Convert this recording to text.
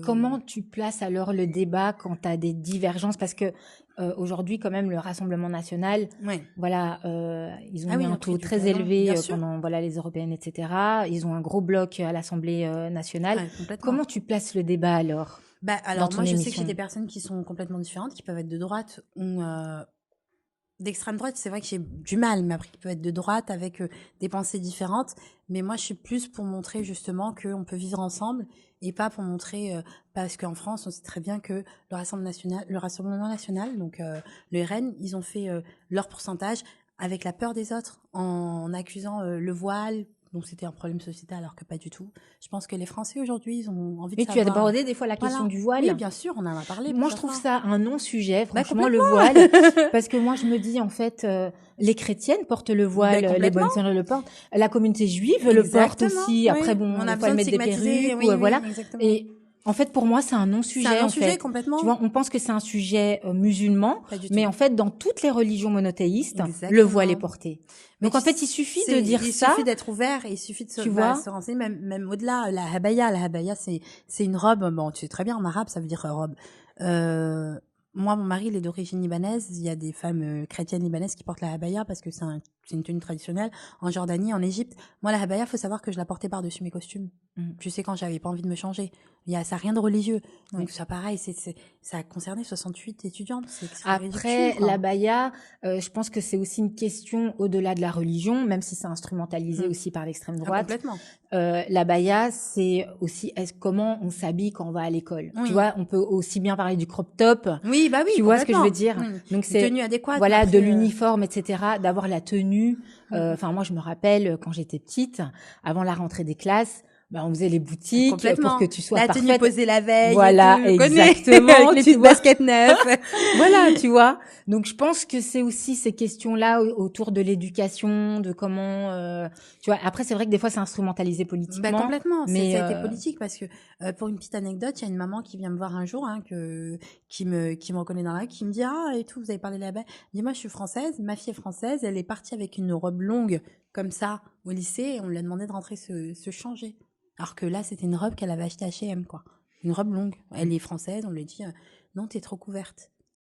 Comment tu places alors le débat quand tu as des divergences? Parce que aujourd'hui, quand même, le Rassemblement national, Ouais. voilà, ils ont Ah eu oui, ils un ont pris taux du très galon, élevé bien sûr. pendant voilà, les européennes, etc. Ils ont un gros bloc à l'Assemblée nationale. Ouais, complètement. Comment tu places le débat alors Bah, dans alors ton moi, je sais que j'ai des émission? personnes qui sont complètement différentes, qui peuvent être de droite ou d'extrême droite. C'est vrai que j'ai du mal, mais après, qui peuvent être de droite avec des pensées différentes. Mais moi, je suis plus pour montrer justement qu'on peut vivre ensemble et pas pour montrer, parce qu'en France, on sait très bien que le Rassemblement national, donc le RN, ils ont fait leur pourcentage avec la peur des autres, en accusant le voile. Donc c'était un problème sociétal, alors que pas du tout. Je pense que les Français aujourd'hui, ils ont envie de Oui, tu as savoir. abordé des fois la question Voilà. du Oui, voile. bien sûr, on en a parlé Moi, je plusieurs trouve fois. ça un non-sujet, Bah franchement, le complètement. voile, parce que moi, je me dis, en fait, les chrétiennes portent le Ben voile, les complètement. bonnes sœurs le portent, la communauté juive le porte Exactement. aussi. Après, Oui. bon, On des a fois, besoin elles de mettent des stigmatiser. perruques ou Oui, oui, voilà. exactement. Et en fait, pour moi, c'est un C'est un non-sujet, en non-sujet fait. Tu complètement. vois, on pense que c'est un sujet musulman, Pas du mais tout. en fait, dans toutes les religions monothéistes, le voile est Exactement. porté. Mais Donc, en fait, il suffit de dire il ça, suffit d'être ouvert, et il suffit de tu vois. se renseigner, même au-delà. La habaya, c'est une robe. Bon, tu sais très bien, en arabe, ça veut dire robe. Euh, Moi, mon mari, il est d'origine libanaise. Il y a des femmes chrétiennes libanaises qui portent la habaya parce que c'est une tenue traditionnelle. En Jordanie, en Égypte. Moi, la habaya, faut savoir que je la portais par-dessus mes costumes. Mm. Tu sais, quand j'avais pas envie de me changer. Ça n'a rien de religieux. Ouais. Donc, ça, pareil, ça a concerné 68 étudiantes. C'est ridicule, Après, quoi. l'abaya, je pense que c'est aussi une question au-delà de la religion, même si c'est instrumentalisé Hum. aussi par l'extrême Ah, droite. complètement. L'abaya, c'est aussi comment on s'habille quand on va à l'école. Tu Oui. vois, on peut aussi bien parler du crop top. Oui, bah oui, Tu vois ce que je veux complètement. dire? Oui. Donc Une c'est tenue adéquate, mais voilà de après. l'uniforme, etc. D'avoir la tenue. Mm, Enfin, moi, je me rappelle quand j'étais petite, avant la rentrée des classes, bah, on faisait les boutiques pour que complètement. tu sois La tenue parfaite. posée la veille et tout, Voilà, je connais. Avec exactement, les tu petites vois. baskets neuves. Voilà, tu vois. Donc je pense que c'est aussi ces questions-là autour de l'éducation, de comment, tu vois. Après, c'est vrai que des fois c'est instrumentalisé Bah politiquement, complètement, mais ça a été politique parce que pour une petite anecdote, il y a une maman qui vient me voir un jour, qui me reconnaît dans la rue, qui me dit ah et tout, vous avez parlé là-bas. Dis moi je suis française, ma fille est française, elle est partie avec une robe longue comme ça au lycée et on lui a demandé de rentrer se changer. Alors que là c'était une robe qu'elle avait achetée à H&M quoi, une robe longue. Elle est française, on lui a dit non t'es trop couverte.